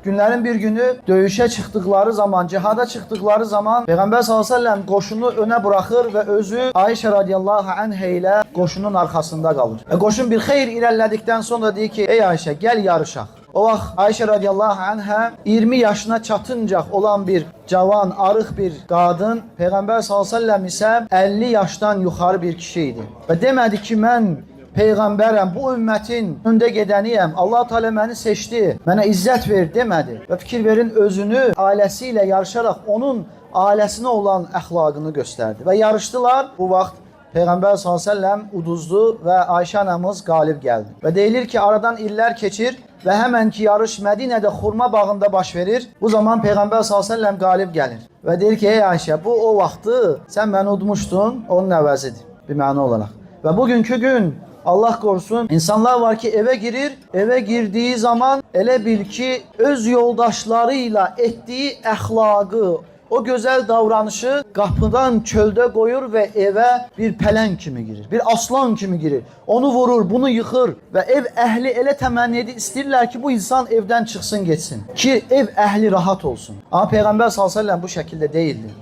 Günlerin bir günü döyüşe çıktıkları zaman, cihada çıktıkları zaman Peygamber sallallahu aleyhi ve sellem qoşunu öne bırakır ve özü Ayşe radiyallahu anh ile qoşunun arkasında kalır. Qoşun bir xeyr ilerledikten sonra deyir ki, ey Ayşe gel yarışaq. O vaxt Ayşe radiyallahu anhə 20 yaşına çatıncaq olan bir cavan, arıq bir qadın, Peyğəmbər sallallahu əleyhi və səlləm isə 50 yaşdan yuxarı bir kişi idi. Və demədi ki, mən Peyğəmbərəm, bu ümmətin öndə gedəniyəm, Allah Teala məni seçdi, mənə izzət ver demədi. Və fikir verin, özünü ailəsi ilə yarışaraq onun ailəsinə olan əxlaqını göstərdi. Və yarışdılar, bu vaxt Peyğəmbər sallallahu əleyhi və səlləm uduzdu və Ayşə anamız qalib gəldi. Və deyilir ki, aradan illər keçir və həmən ki yarış Mədinədə xurma bağında baş verir. Bu zaman Peyğəmbər sallallahu əleyhi və səlləm qalib gəlir. Və deyir ki, ey Ayşə, bu o vaxtı sən məni udmuşdun, onun əvəzidir bir məna olaraq. Və bugünkü gün Allah qorusun, insanlar var ki evə girir, evə girdiyi zaman elə bil ki öz yoldaşlarıyla etdiyi əxlaqı, o gözəl davranışı qapıdan çöldə qoyur və evə bir pələng kimi girir, bir aslan kimi girir. Onu vurur, bunu yıxır və ev əhli elə təmənni edir, istəyirlər ki bu insan evdən çıxsın, getsin. Ki ev əhli rahat olsun. Amma Peyğəmbər sallallahu əleyhi və səlləm bu şəkildə deyildi.